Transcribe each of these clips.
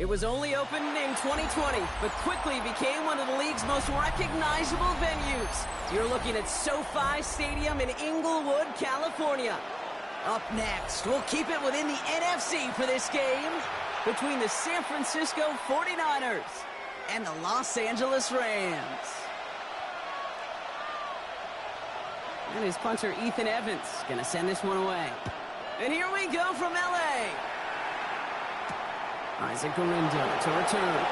It was only opened in 2020, but quickly became one of the league's most recognizable venues. You're looking at SoFi Stadium in Inglewood, California. Up next, we'll keep it within the NFC for this game between the San Francisco 49ers and the Los Angeles Rams. And his punter, Ethan Evans, going to send this one away. And here we go from L.A. Isaac Garindo to return.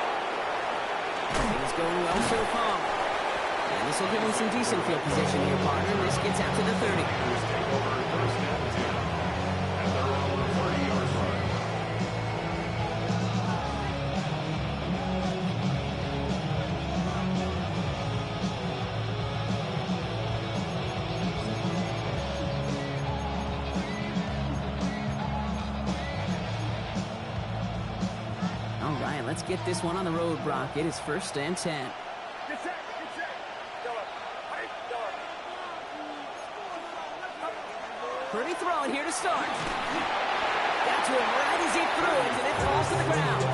Things going well so far. And this will give him some decent field position here, partner. This gets out to the 30. Let's get this one on the road, Brock. It is 1st and 10. Purdy throwing here to start. Got to him right as he threw it, and it falls to the ground.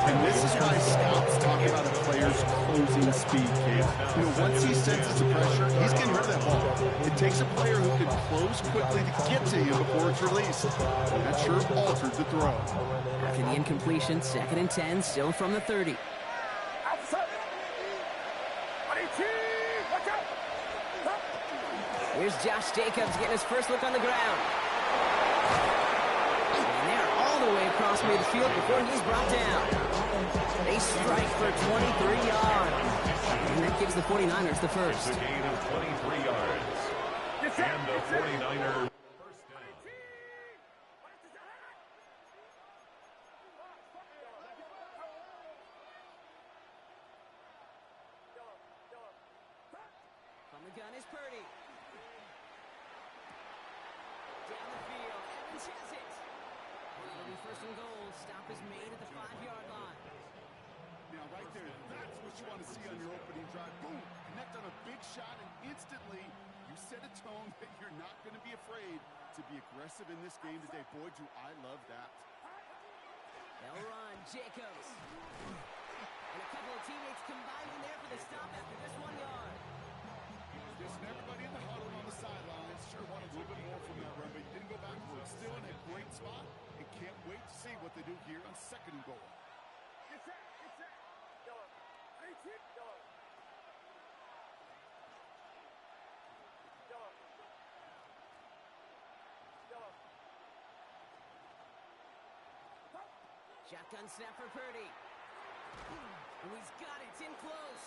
And this is why scouts talk about a player's closing speed, Kate. You know, once he senses the pressure, he's getting rid of that ball. It takes a player who can close quickly to get to him before it's released. And that sure altered the throw. After the incompletion, 2nd and 10, still from the 30. Here's Josh Jacobs getting his first look on the ground. And they're all the way across midfield before he's brought down. They strike for 23 yards. And that gives the 49ers the first. It's a gain of 23 yards. And the 49ers. From the gun is Purdy. Down the field. Evans has it. It'll be 1st and goal. Stop is made at the 5-yard line. Now, right there, that's what you want to see on your opening drive. Boom! Connect on a big shot, and instantly you set a tone that you're not going to be afraid to be aggressive in this game today. Boy, do I love that. They'll run. Jacobs. And a couple of teammates combining there for the stop after this 1 yard. Just everybody in the huddle on the sidelines sure wanted a little bit more from that run, but he didn't go backwards. Still in a great spot, and can't wait to see what they do here on 2nd and goal. Shotgun snap for Purdy. And he's got it. It's in close.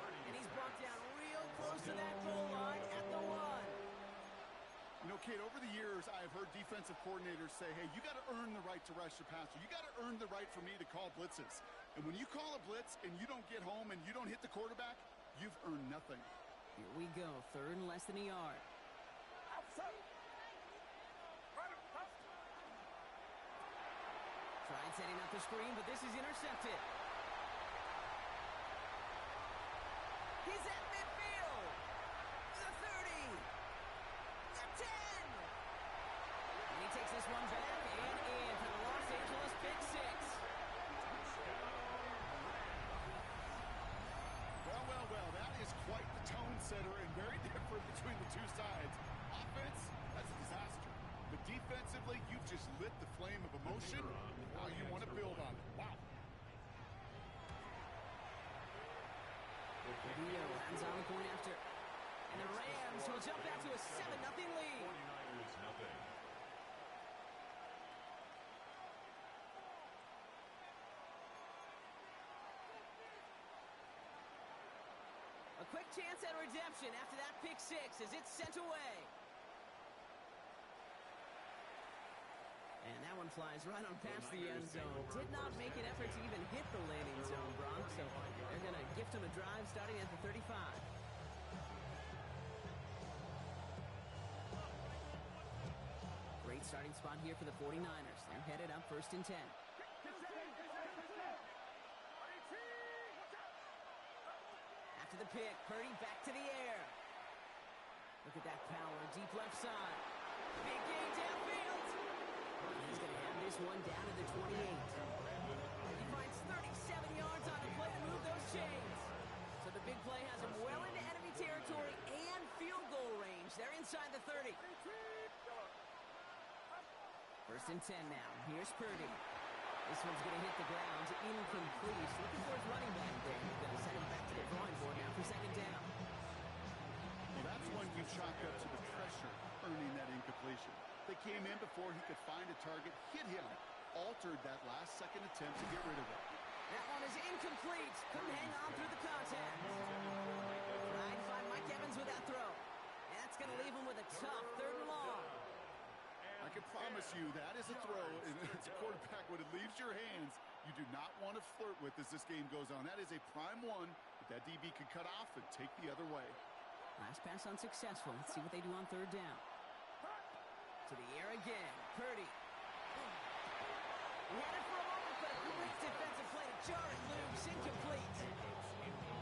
And he's brought down real close to that goal line at the 1. You know, Kate, over the years, I have heard defensive coordinators say, hey, you got to earn the right to rush your passer. You got to earn the right for me to call blitzes. And when you call a blitz and you don't get home and you don't hit the quarterback, you've earned nothing. Here we go. 3rd and less than a yard. Tried setting up the screen, but this is intercepted. He's at midfield. The 30. The 10. And he takes this one back and in for the Los Angeles pick 6. Well, that is quite the tone setter and very different between the two sides. Offense, that's a disaster. But defensively, you've just lit the flame of emotion. Now you want to build on it. Wow. Rio lands on the point after. And the Rams will jump out to a 7-0 lead. 49ers nothing. A quick chance at redemption after that pick 6 as it's sent away. And that one flies right on past the end zone. Did not make an effort to even hit the landing zone, Bronx. So they're going to gift him a drive starting at the 35. Great starting spot here for the 49ers. They're headed up 1st and 10. After the pick, Purdy back to the air. Look at that power, deep left side. Big gain downfield. He's going to have this this one down to the 28. He finds 37 yards on the play to move those chains. So the big play has him well into enemy territory and field goal range. They're inside the 30. First and 10 now. Here's Purdy. This one's going to hit the ground. Incomplete. Looking for his running back there. He's going to send him back to the drawing board now for second down. Well, that's one you chalk up to the pressure earning that incompletion. They came in before he could find a target, hit him, altered that last-second attempt to get rid of it. That one is incomplete. Couldn't hang on through the contact. Trying to find Mike Evans with that throw. That's going to leave him with a tough 3rd and long. I can promise you that is a throw, and as a quarterback, when it leaves your hands, you do not want to flirt with as this game goes on. That is a prime one that DB could cut off and take the other way. Last pass unsuccessful. Let's see what they do on 3rd down. To the air again. Purdy. He had it for a moment, but a great defensive play to jar it loose. Incomplete.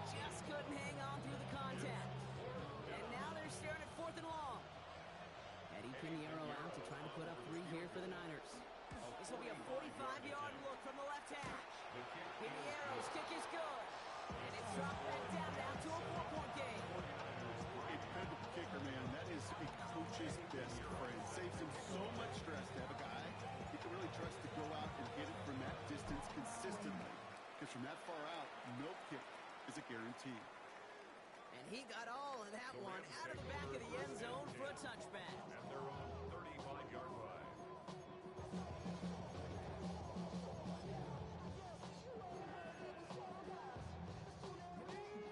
Just couldn't hang on through the contact. And now they're staring at 4th and long. Eddie Pinheiro out to try to put up 3 here for the Niners. This will be a 45-yard look from the left hash. Pinheiro's kick is good. And it's dropped back down now to a 4-point game. A dependable kicker, man. That is a coach's best friend. Saves him so much stress to have a guy he can really trust to go out and hit it from that distance consistently. Because from that far out, no kick is a guarantee. And he got all of that one out of the back of the end zone for a touchback. And they're on 35-yard line.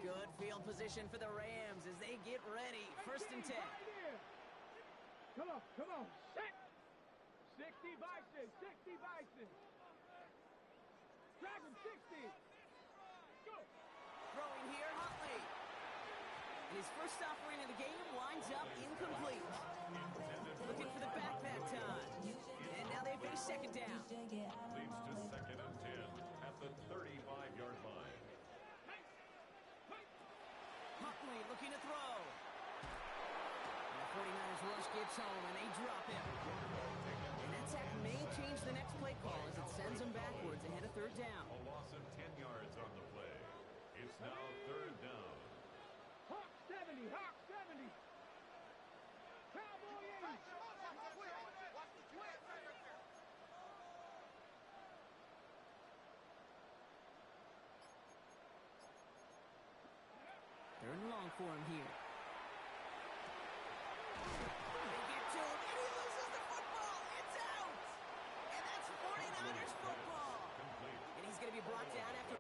Good field position for the Rams as they get ready. 1st and 10. Come on, set. 60 Bison, 60 Bison. Drag him, 60. Go. Throwing here, Huntley. His first offering of the game winds up incomplete. Looking for the backpack time. And now they face 2nd down. Leads to 2nd and 10 at the 35-yard line. Huntley looking to throw. And the 49ers rush gets home, and they drop him. And that sack may change the next play call as it sends them backwards ahead of 3rd down. A loss of 10 yards on the play. It's now 3rd down. Hawk 70, Hawk 70. Cowboy 80. Third and long for him here. They get to him, and he loses the football. It's out. And that's 49ers football. And he's going to be brought down after...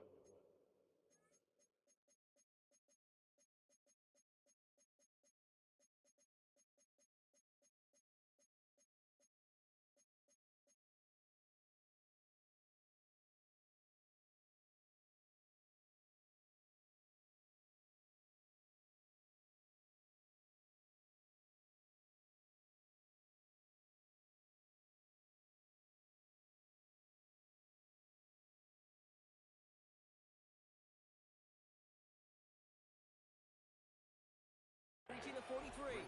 reaching the 43.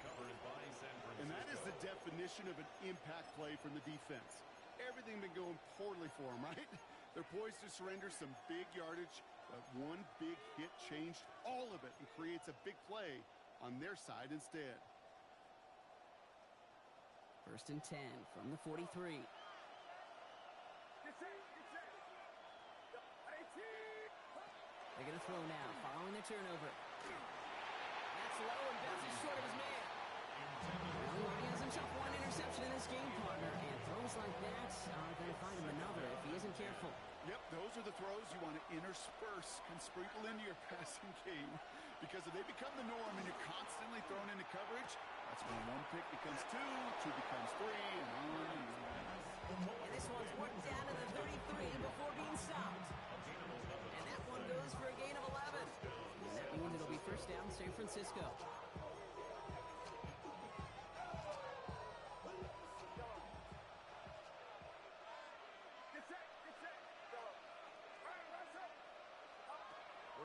And that is the definition of an impact play from the defense. Everything been going poorly for them, right? They're poised to surrender some big yardage, but one big hit changed all of it and creates a big play on their side instead. 1st and 10 from the 43. They're going to throw now, following the turnover. That's low and bounces short of his man. Well, he already has himself one interception in this game, partner, and throws like that are going to find him another if he isn't careful. Yep, those are the throws you want to intersperse and sprinkle into your passing game, because if they become the norm and you're constantly thrown into coverage, that's when one pick becomes two, two becomes three, and on and on. And this one's worked down to the 33 before being stopped. And that one goes for a gain of 11. And that means it'll be 1st down San Francisco.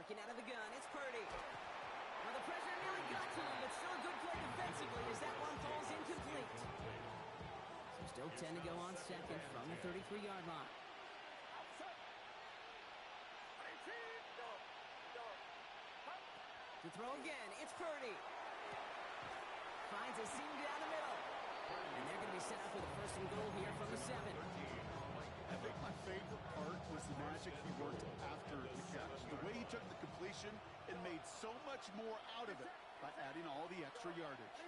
Working out of the gun, it's Purdy. Well, the pressure nearly got to him, but still a good play defensively as that one falls incomplete. Some Still 10 to go on second from the 33-yard line. To throw again, it's Purdy. Finds a seam down the middle. And they're going to be set up with a first and goal here from the 7. I think my favorite part was the magic he worked after the catch. The way he took the completion and made so much more out of it by adding all the extra yardage.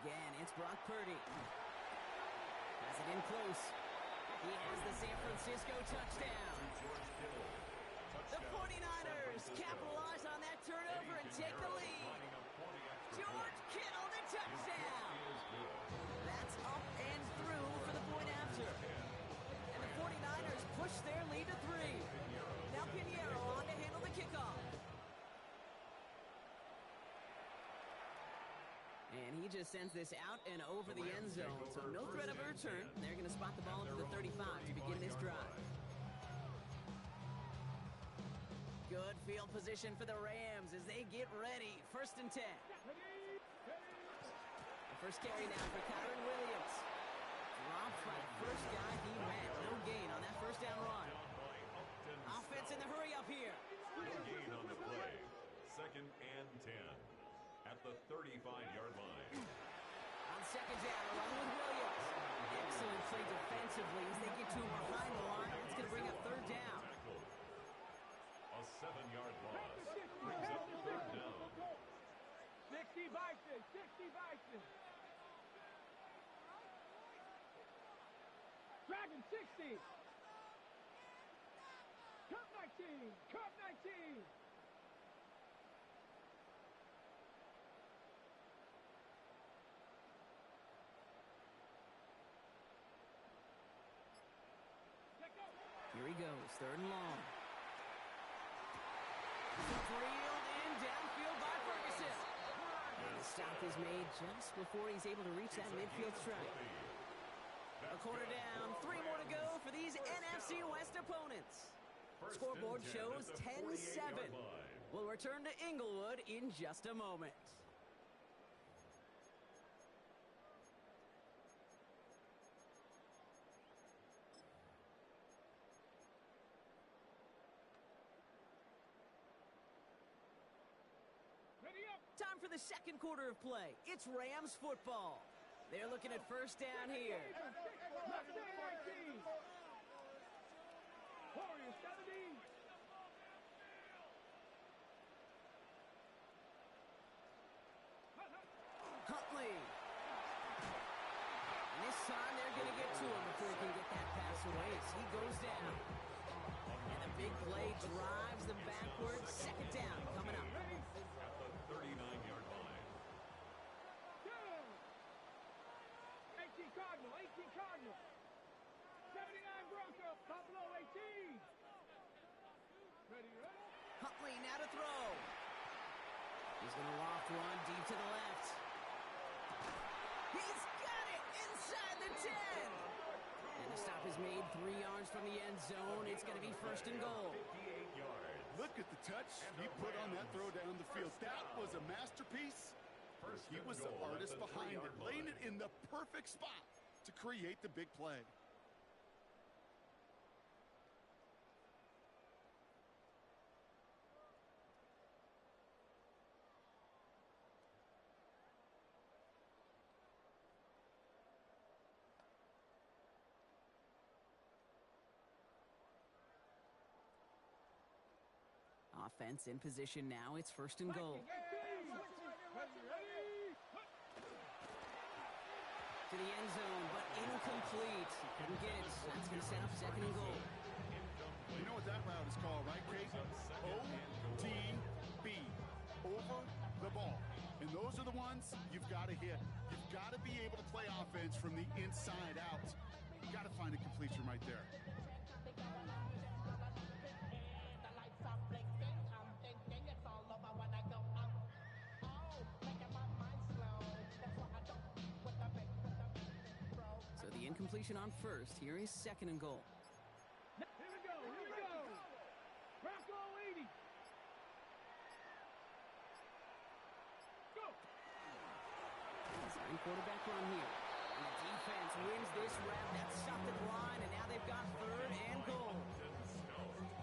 Again, it's Brock Purdy. Has it in close. He has the San Francisco touchdown. The 49ers capitalize on that turnover and take the lead. George Kittle, the touchdown. That's up and through for the point after. And the 49ers push their lead to 3. Now Pinheiro on to handle the kickoff. And he just sends this out and over the end zone, so no threat of a return. They're going to spot the ball into the 35 to begin this drive. Good field position for the Rams as they get ready. 1st and 10. The first carry now for Kyron Williams. Dropped by the first guy he met. No gain on that first down run. Offense in the hurry up here. No gain on the play. 2nd and 10. At the 35-yard line. On 2nd down, along with Williams. Excellent play defensively as they get to him behind the line. It's going to bring up 3rd down. A 7-yard loss brings up 3rd down. 60 Bison, 60 Bison. Dragon 60. Cup 19, Cup 19. Here he goes, 3rd and long. Reeled in downfield by Ferguson. And the stop is made just before he's able to reach that midfield strike. A quarter down, 3 more to go for these NFC West opponents. Scoreboard shows 10-7. We'll return to Inglewood in just a moment. Time for the 2nd quarter of play. It's Rams football. They're looking at 1st down here. Huntley. And this time they're going to get to him before he can get that pass away as he goes down. And the big play drives them backwards. 2nd down coming up. At the 39-yard line. 18 Cardinal, 18 Cardinal. 79 Bronco, Buffalo 18. Ready, ready? Huntley now to throw. He's going to loft one deep to the left. He's got it inside the 10. And the stop is made 3 yards from the end zone. It's going to be 1st and goal. 58 yards. Look at the touch he put on that throw down the field. That was a masterpiece. He was the artist behind it, laying it in the perfect spot to create the big play. Offense in position now. It's 1st and goal. To the end zone, but incomplete. Couldn't get it. That's going to set up 2nd and goal. You know what that route is called, right, Kate? ODB. Over the ball. And those are the ones you've got to hit. You've got to be able to play offense from the inside out. You've got to find a completion right there. So the incompletion on 1st. Here is 2nd and goal. Here we Starting quarterback run here. And the defense wins this round. That stopped at the line, and now they've got 3rd and goal.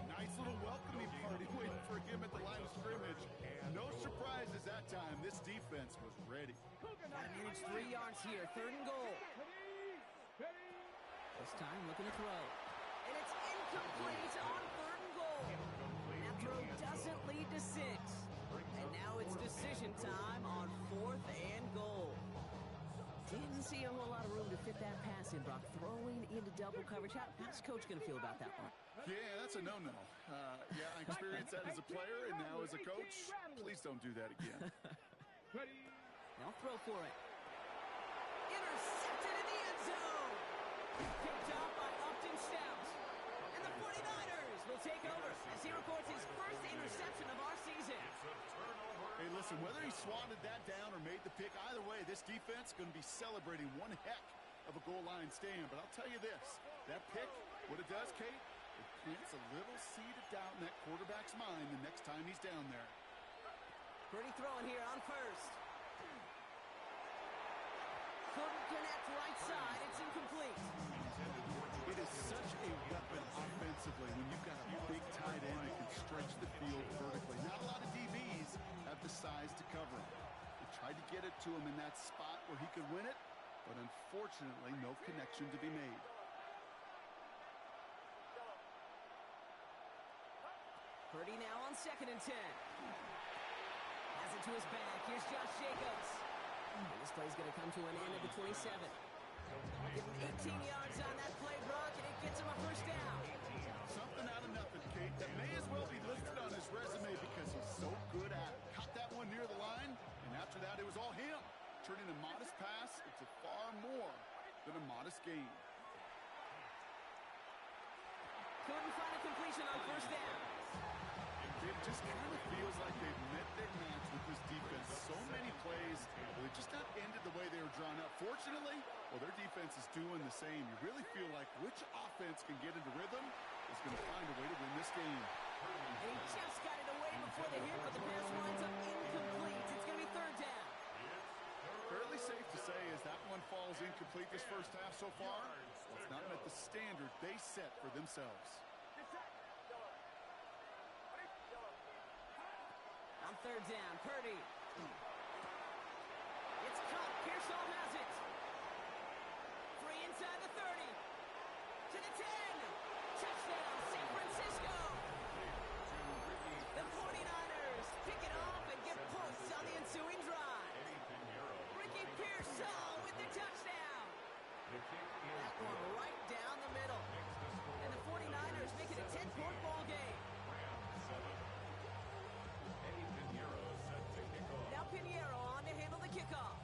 Nice little welcoming party waiting for him at the line of scrimmage. No surprises that time. This defense was ready. Got to manage 3 yards here. 3rd and goal. This time looking to throw. And it's incomplete on 3rd and goal. That throw doesn't lead to 6. And now it's decision time on 4th and goal. Didn't see a whole lot of room to fit that pass in, Brock. Throwing into double coverage. How's Coach going to feel about that one? Yeah, that's a no-no. Yeah, I experienced that as a player, and now as a coach, please don't do that again. They'll throw for it. Intercepted in the end zone. Picked off by Upton Stout. And the 49ers will take over as he records his first interception of our season. Hey, listen, whether he swatted that down or made the pick, either way, this defense is going to be celebrating one heck of a goal line stand. But I'll tell you this, that pick, what it does, Kate, it plants a little seed of doubt in that quarterback's mind the next time he's down there. Pretty throwing here on 1st. Couldn't connect right side. It's incomplete. It is such a weapon offensively when you've got a big tight end that can stretch the field vertically. Not a lot of DBs have the size to cover him. They tried to get it to him in that spot where he could win it, but unfortunately, no connection to be made. Purdy now on 2nd and 10. Has it to his back. Here's Josh Jacobs. And this play's going to come to an end at the 27. Getting 18 yards on that play, Brock, and it gets him a 1st down. Something out of nothing, Kate. That may as well be listed on his resume because he's so good at it. Caught that one near the line, and after that, it was all him. Turning a modest pass into far more than a modest gain. Couldn't find a completion on 1st down. It just kind of feels like they've met their match with this defense. So many plays, they just not ended the way they were drawn up. Fortunately, well, their defense is doing the same. You really feel like which offense can get into rhythm is going to find a way to win this game. And he just got it away before the hit, but the pass winds up incomplete. It's going to be 3rd down. Fairly safe to say as that one falls incomplete this first half so far, it's not met the standard they set for themselves. On 3rd down, Purdy. It's caught. Pearsall has it. Free inside the 30. To the 10. Touchdown, San Francisco. The 49ers pick it off and get points on the ensuing drive. Ricky Pearsall with the touchdown. That one right down the middle. And the 49ers make it a 10-point ball game. Now Pinheiro on to handle the kickoff.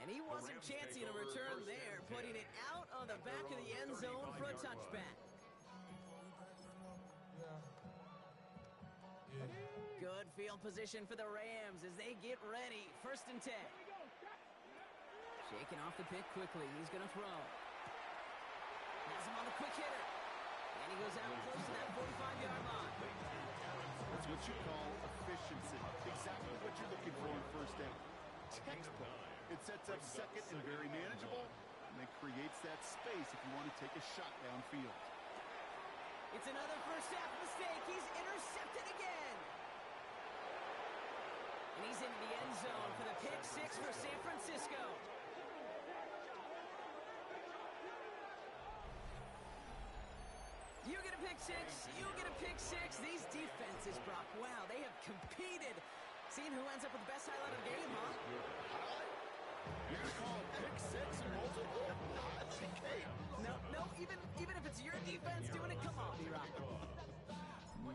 And he wasn't chancing a return there, putting it out on the back of the end zone for a touchback. Good field position for the Rams as they get ready. 1st and 10. Shaking off the pick quickly. He's going to throw. Has him on the quick hitter. And he goes out close to that 45-yard line. That's what you call efficiency. Exactly what you're looking for in 1st down. Textbook. It sets up 2nd and very manageable, and then creates that space if you want to take a shot downfield. It's another first half mistake. He's intercepted again. And he's into the end zone for the pick 6 for San Francisco. You get a pick 6, you get a pick 6. These defenses, Brock, wow, they have competed. Seeing who ends up with the best highlight of the game, huh? Highlight? You're going to call it pick 6 and multiple? No, even if it's your defense doing it, come on, B-Rock.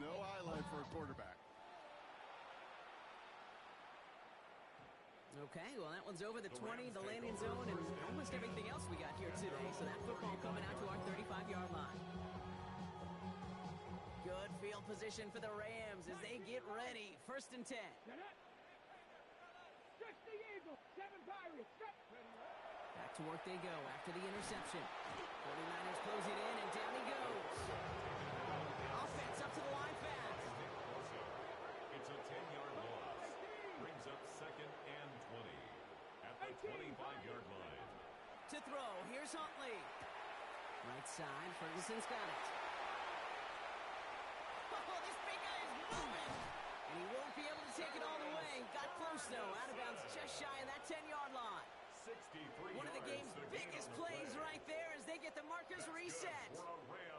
No highlight for a quarterback. Okay, well, that one's over the 20, the landing zone, and almost everything else we got here today. So that football coming out to our 35-yard line. Good field position for the Rams as they get ready. 1st and 10. Back to work they go after the interception. 49ers close it in, and down he goes. Offense up to the line fast. It's a 10-yard 25-yard line. To throw, here's Huntley. Right side, Ferguson's got it. Oh, this big guy is moving! And he won't be able to take it all the way. Got close, though. Out of bounds just shy of that 10-yard line. 63 One of the game's biggest plays right there as they get the markers reset.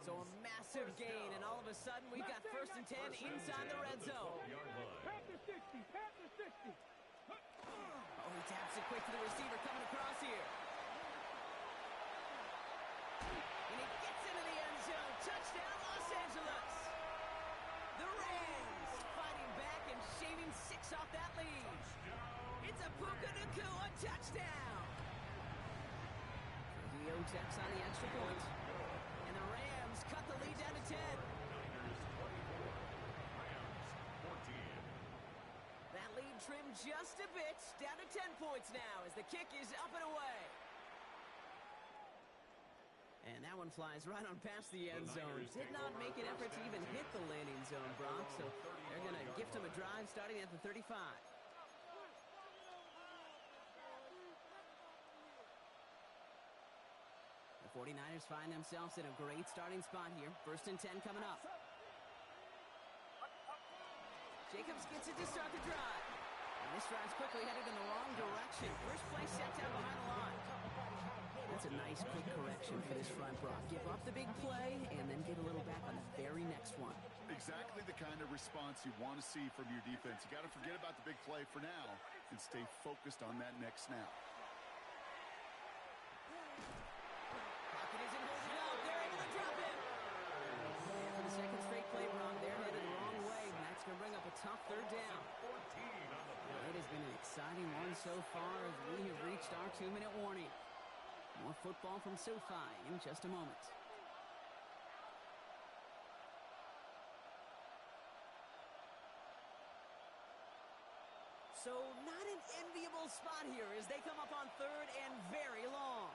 So a massive gain, and all of a sudden we've got 1st and 10 inside the red zone. Pat the 60, pat the 60. Oh, he taps it quick to the receiver coming across here. And he gets into the end zone. Touchdown, Los Angeles. The Rams fighting back and shaving 6 off that lead. It's a Puka Nacua touchdown. Trujillo checks on the extra point. And the Rams cut the lead down to 10. Niners 24, Rams 14. That lead trimmed just a bit, down to 10 points now as the kick is up and away. And that one flies right on past the end zone. Did not make an effort to even hit the landing zone, Brock, so they're going to gift him a drive starting at the 35. The 49ers find themselves in a great starting spot here. 1st and 10 coming up. Jacobs gets it to start the drive. And this drive's quickly headed in the wrong direction. First play set down behind the line. That's a nice quick correction for this front, Brock. Give up the big play and then get a little back on the very next one. Exactly the kind of response you want to see from your defense. You got to forget about the big play for now and stay focused on that next snap. Pocket isn't holding up. They're able to drop it. And for the second straight play, Brock, they're headed the wrong way. And that's going to bring up a tough 3rd down. 14 on the play. It has been an exciting one so far as we have reached our 2-minute warning. More football from SoFi in just a moment. So not an enviable spot here as they come up on 3rd and very long.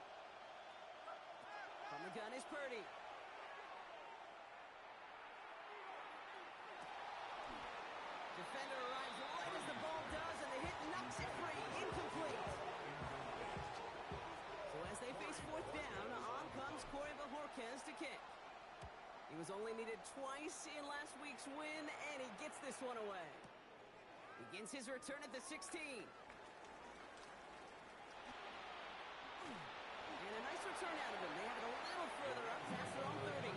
From the gun is Purdy. Defender arrives right as the ball does, and the hit knocks it free. Incomplete. So as they face 4th down, on comes Corey Bajorquez to kick. He was only needed twice in last week's win, and he gets this one away. Begins his return at the 16. And a nice return out of him. They have it a little further up past their own 30.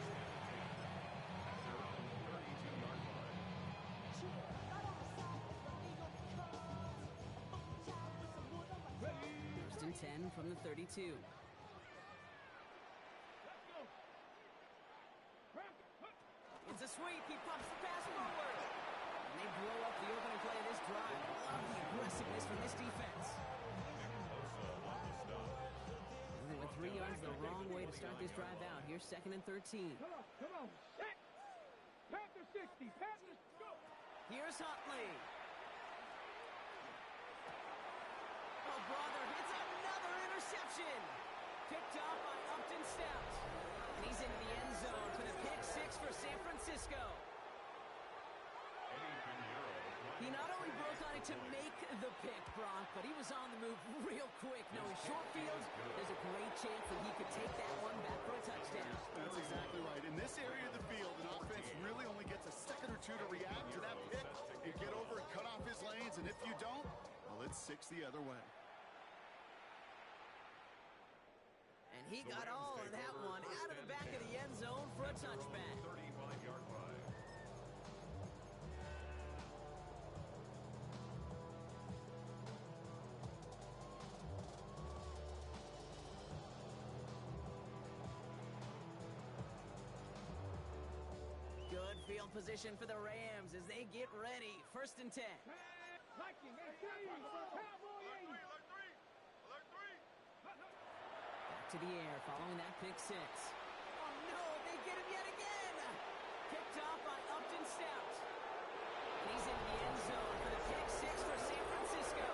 First and 10 from the 32. It's a sweep. He pops the pass forward. And they blow up the opening play of this drive. Love the aggressiveness from this defense. And they went 3 yards the wrong way to start this drive out. Here's 2nd and 13. Come on, set. Pat the 60, pat the go. Here's Huntley. Oh, brother, it's another interception. Picked off by Upton Stout. And he's into the end zone for the pick 6 for San Francisco. He not only broke on it to make the pick, Brock, but he was on the move real quick. Knowing short fields, there's a great chance that he could take that one back for a touchdown. That's exactly right. In this area of the field, an offense really only gets a second or two to react to that pick and get over and cut off his lanes. And if you don't, well, it's 6 the other way. And he got all of that one out of the back of the end zone for a touchback. 35-yard line. Good field position for the Rams as they get ready. 1st and 10. Like him, Cowboy 80. Back to the air following that pick 6. Oh, no, they get him yet again. Picked off by Upton Stout. And he's in the end zone for the pick 6 for San Francisco.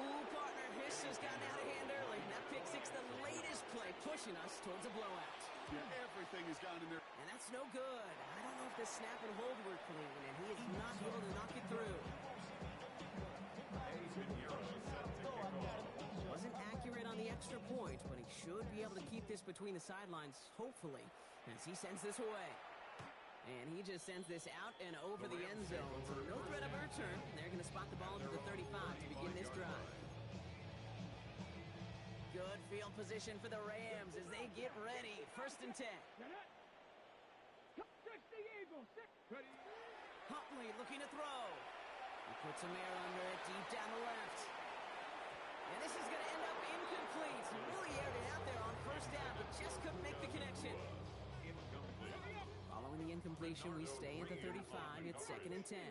Ooh, partner, Hiss has gotten out of hand early. That pick 6, the latest play, pushing us towards a blowout. Yeah, everything has gone in there. And that's no good. I don't know if the snap and hold were clean, and he is not able to knock it through. Wasn't accurate on the extra point, but he should be able to keep this between the sidelines, hopefully, as he sends this away. And he just sends this out and over the end zone. So no threat of a return. They're going to spot the ball to the 35 to begin this drive. Good field position for the Rams as they get ready. 1st and 10. Huntley looking to throw. He puts some air under it deep down the left. And this is going to end up incomplete. He really aired it out there on 1st down, but just couldn't make the connection. Following the incompletion, we stay at the 35. It's 2nd and 10.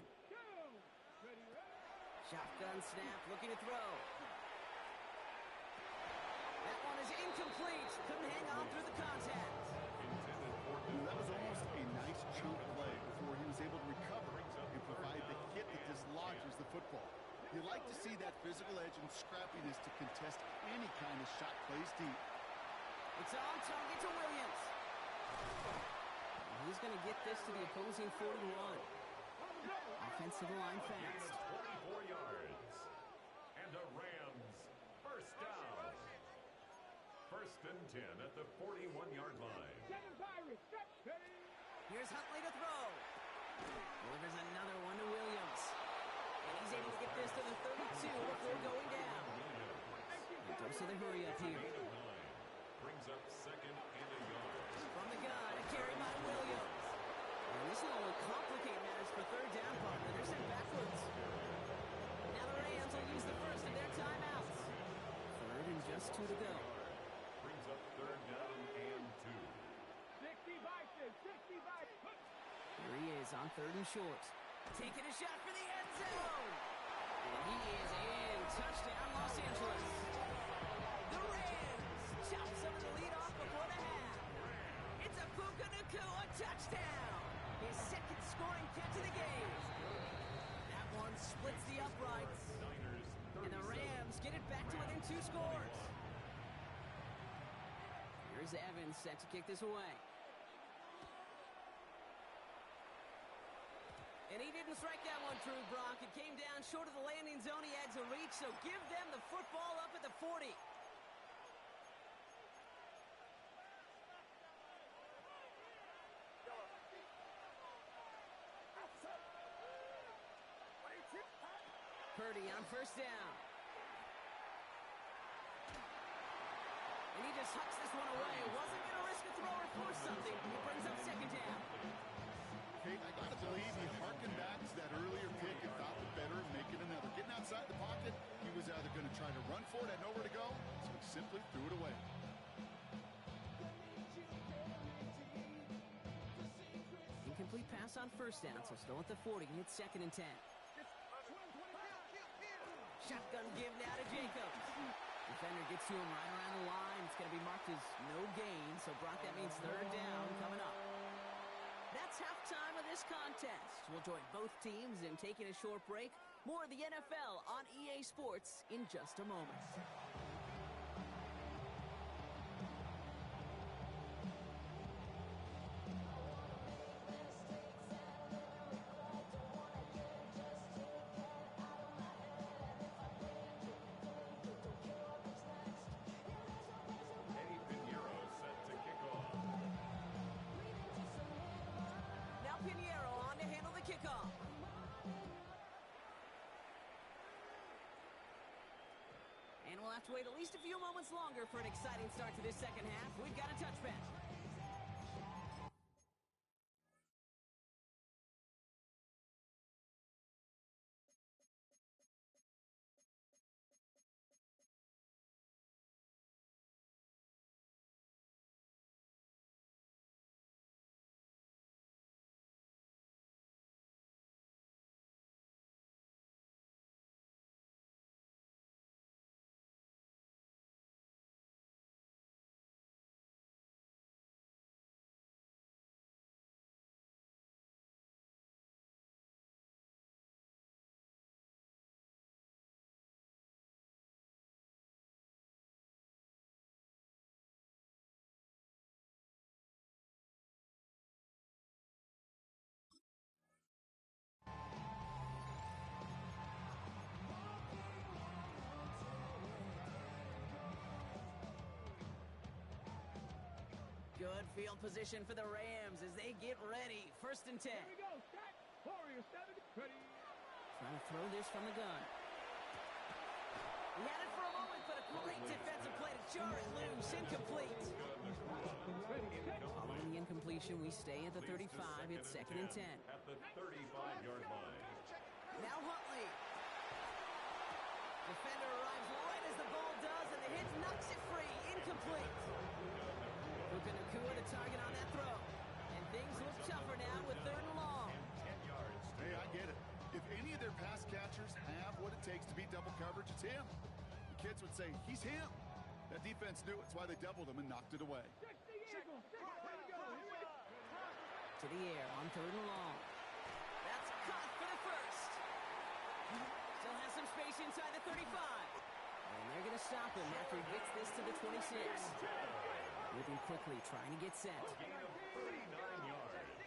Shotgun snap, looking to throw. That one is incomplete. Couldn't hang on through the contact. That was almost a nice chunk play before he was able to recover and provide the hit that dislodges the football. You like to see that physical edge and scrappiness to contest any kind of shot plays deep. It's on target to Williams. And he's going to get this to the opposing 41. Offensive line fast. 44 yards. And a Rams 1st down. 1st and 10 at the 41-yard line. Here's Huntley to throw. Delivers another one to Williams. And he's able to get this to the 32 before going down. A dose of the hurry up here. Brings up 2nd and a yard. From the gun, a carry by Williams. And this will only complicate matters for 3rd down, partner. They're sent backwards. Now the Rams will use the first of their timeouts. 3rd and just 2 to go. Brings up 3rd down and 2. Here he is on 3rd and short. Taking a shot for the end zone. And he is in. Touchdown, Los Angeles. The Rams chop some of the lead off before the half. It's a Puka Nacua touchdown. His 2nd scoring catch of the game. That one splits the uprights. And the Rams get it back to within 2 scores. Here's Evans set to kick this away. And he didn't strike that one true, Brock. It came down short of the landing zone. He had to reach, so give them the football up at the 40. Purdy on 1st down. And he just hucks this one away. Wasn't going to risk a throw or force something. He brings up 2nd down. Kate, I got to believe he harkened back to that earlier pick and thought the better make it another. Getting outside the pocket, he was either going to try to run for it, had nowhere to go, so he simply threw it away. Incomplete pass on 1st down, so still at the 40. It's 2nd and 10. Shotgun give now to Jacobs. Defender gets to him right around the line. It's going to be marked as no gain, so Brock, that means 3rd down coming up. That's halftime of this contest. We'll join both teams in taking a short break. More of the NFL on EA Sports in just a moment. Now Pinheiro on to handle the kickoff. And we'll have to wait at least a few moments longer for an exciting start to this 2nd half. We've got a touchback. field position for the Rams as they get ready. 1st and 10. Here we go. Set. Warrior 7. Ready. Trying to throw this from the gun. He had it for a moment, but a great defensive play to jar it loose. Incomplete. Following the incompletion, we stay at the 35. It's 2nd and 10. At the 35-yard line. Now Huntley. Defender arrives right as the ball does, and the hit knocks it free. Incomplete. Puka Nacua the target on that throw. And things look tougher now with 3rd and long. 10 yards. Hey, I get it. If any of their pass catchers have what it takes to beat double coverage, it's him. The kids would say, he's him. That defense knew it's why they doubled him and knocked it away. To the air on 3rd and long. That's caught for the first. Still has some space inside the 35. And they're going to stop him after he gets this to the 26. Moving quickly, trying to get set. Gain of 39 yards.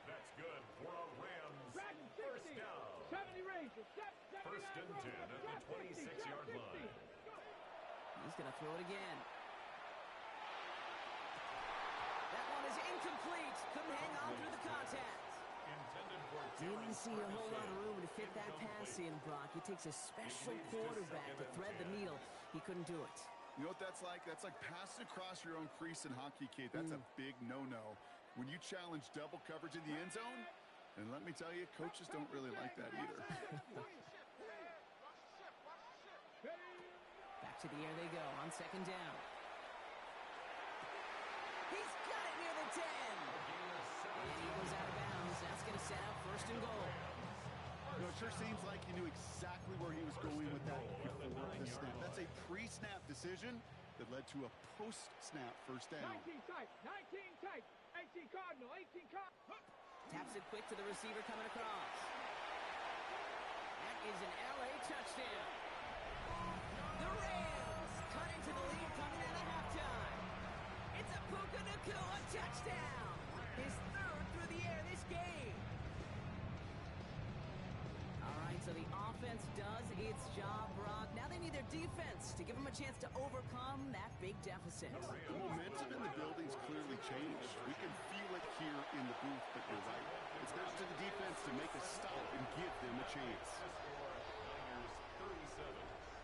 That's good for a Rams 1st down. 70 Rangers. 1st and 10 at the 26-yard line. He's going to throw it again. That one is incomplete. Couldn't hang on through the contact. Didn't see a whole lot of room to fit that pass in, Brock. It takes a special quarterback to thread the needle. He couldn't do it. You know what that's like? That's like passing across your own crease in hockey, Kate. That's a big no-no. When you challenge double coverage in the end zone, and let me tell you, coaches don't really like that either. Back to the air they go on 2nd down. He's got it near the 10. And he goes out of bounds. That's going to set up 1st and goal. You know, it sure seems like he knew exactly where he was going with that before the snap. That's a pre-snap decision that led to a post-snap 1st down. 19 tight. 19 tight. 18 Cardinal. 18 Cardinal. Taps it quick to the receiver coming across. That is an LA touchdown. The Rams cut into the lead coming out of halftime. It's a Puka Nacua touchdown. His 3rd through the air this game. All right, so the offense does its job, Brock. Now they need their defense to give them a chance to overcome that big deficit. The momentum in the building's clearly changed. We can feel it here in the booth, but you're right. It's now to the defense to make a stop and give them a chance. Niners 37.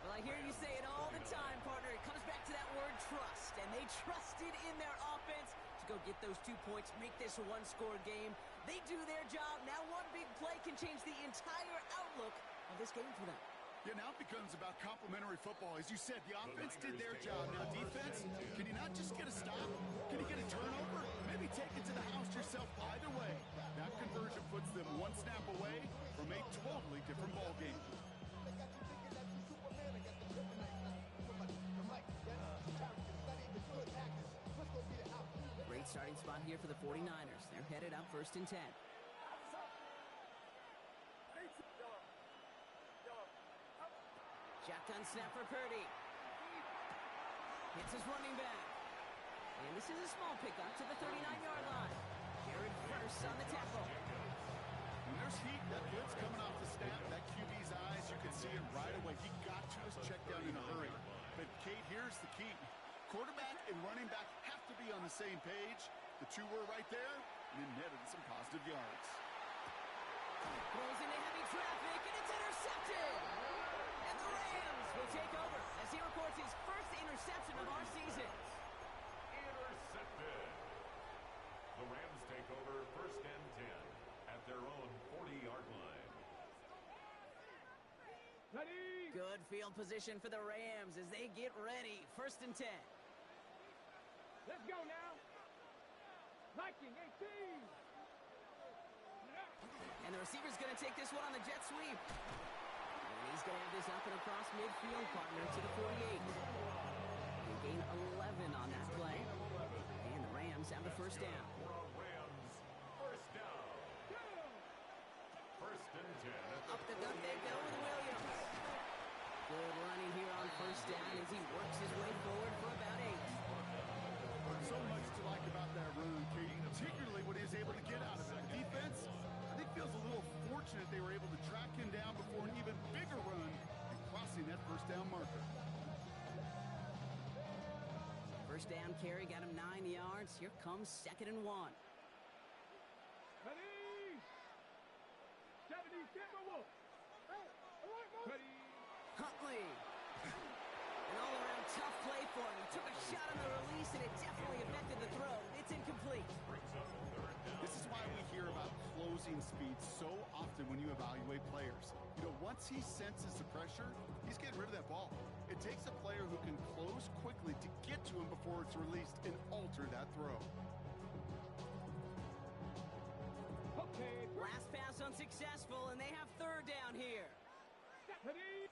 Well, I hear you say it all the time, partner. It comes back to that word trust, and they trusted in their offense to go get those 2 points, make this a one-score game. They do their job. Now one big play can change the entire outlook of this game for them. Yeah, now it becomes about complementary football. As you said, the offense did their job. Now defense, can you not just get a stop? Can you get a turnover? Maybe take it to the house yourself. Either way, that conversion puts them one snap away from a totally different ball game. Great starting spot here for the 49ers. They're headed up 1st and 10. Shotgun snap for Purdy. Hits his running back. And this is a small pickup to the 39-yard line. Jared first on the tackle. When there's heat, that blitz coming off the snap, that QB's eyes, you can see it right away. He got to his check down in a hurry. But, Kate, here's the key. Quarterback and running back have to be on the same page. The two were right there, and then netted some positive yards. Throws into heavy traffic, and it's intercepted! And the Rams will take over as he records his 1st interception of our season. Intercepted. The Rams take over 1st and 10 at their own 40-yard line. Ready. Good field position for the Rams as they get ready. 1st and 10. Let's go now. Viking 18. And the receiver's going to take this one on the jet sweep. And he's going to have this up and across midfield, partner, to the 48. They gain 11 on that play. And the Rams have the 1st down. Rams 1st down. 1st and 10 at the Up the gut they go with Williams. Good running here on 1st down as he works his way forward for about 8. So much to like about that run, Katie, particularly what he was able to get out of it. The defense, I think, feels a little fortunate they were able to track him down before an even bigger run and crossing that 1st down marker. First down carry got him 9 yards. Here comes 2nd and 1. Ready? 70, Timberwolves. Ready? Huntley. An all-around tough play for him. He took a shot on the release, and it definitely affected the throw. It's incomplete. This is why we hear about closing speed so often when you evaluate players. You know, once he senses the pressure, he's getting rid of that ball. It takes a player who can close quickly to get to him before it's released and alter that throw. Okay. Last pass unsuccessful, and they have 3rd down here. Ready?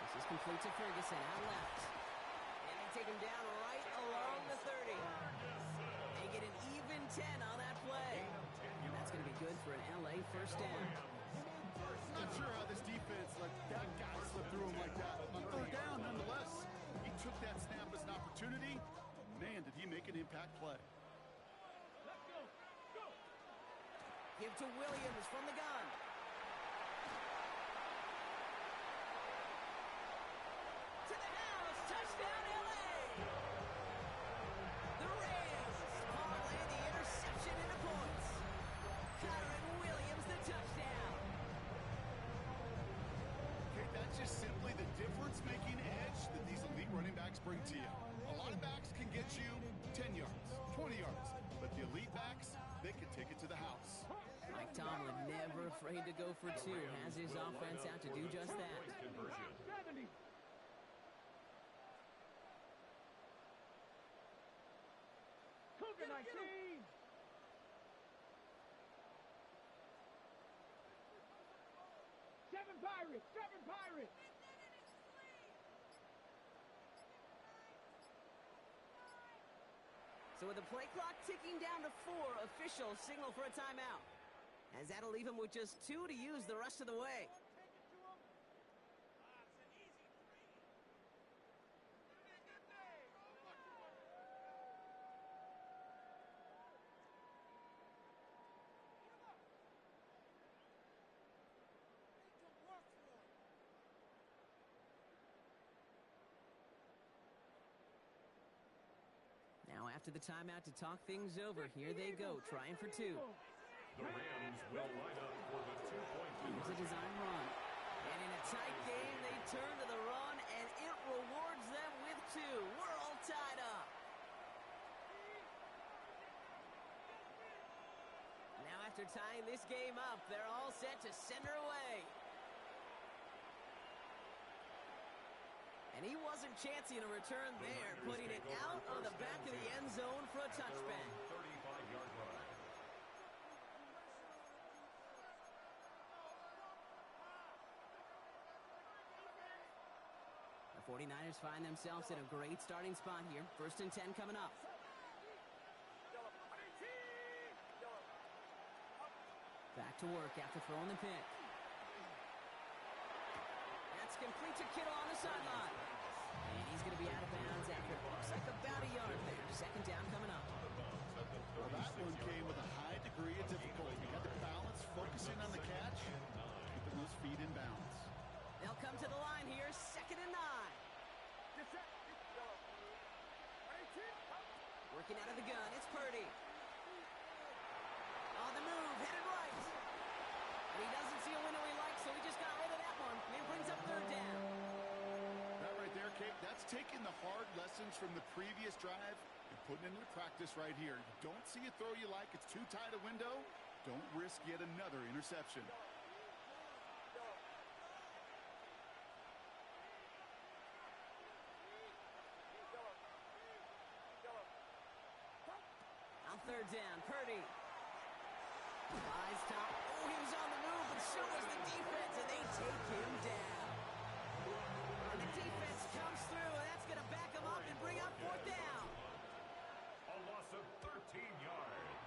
This is complete to Ferguson, out left. And they take him down right along the 30. They get an even 10 on that play. And that's going to be good for an LA first down. Not sure how this defense let that guy slip through him like that. On 3rd down, nonetheless, he took that snap as an opportunity. Man, did he make an impact play. Let's go. Go. Give to Williams from the gun. To the house. Touchdown, LA. The Rams parlay the interception into points. Kyron Williams, the touchdown. Okay, that's just simply the difference-making edge that these elite running backs bring to you. A lot of backs can get you 10 yards, 20 yards, but the elite backs, they can take it to the house. Mike Tomlin never afraid to go for 2. Has his offense out to do just that. 70. Cougar 19. Seven Pirates. So with the play clock ticking down to 4, officials signal for a timeout. As that'll leave him with just 2 to use the rest of the way. Now after the timeout to talk things over, here they go, trying for 2. The Rams will line up for the 2-point Here's a design run. And in a tight game, they turn to the run, and it rewards them with 2. We're all tied up. Now after tying this game up, they're all set to send her away. And he wasn't chancing a return there, putting it out of the back of the end zone for a touchback. 35-yard run. The 49ers find themselves in a great starting spot here. 1st and 10 coming up. Back to work after throwing the pick. That's complete to Kittle on the sideline. And he's going to be out of bounds after it looks like about a yard there. 2nd down coming up. Well, that one came with a high degree of difficulty. You got to balance, focusing on the catch, keeping those feet in bounds. They'll come to the line here, 2nd and 9. Working out of the gun, it's Purdy. On the move, headed right. And he doesn't see a window he likes, so he just got rid of that one. And it brings up 3rd down. That right there, Kate, that's taking the hard lessons from the previous drive and putting it into practice right here. You don't see a throw you like, it's too tight a window, don't risk yet another interception. On 3rd down, Purdy. Flies top. Oh, he was on the move, but so was the defense, and they take him down. And the defense comes through, and that's going to back him up and bring up 4th down. A loss of 13 yards.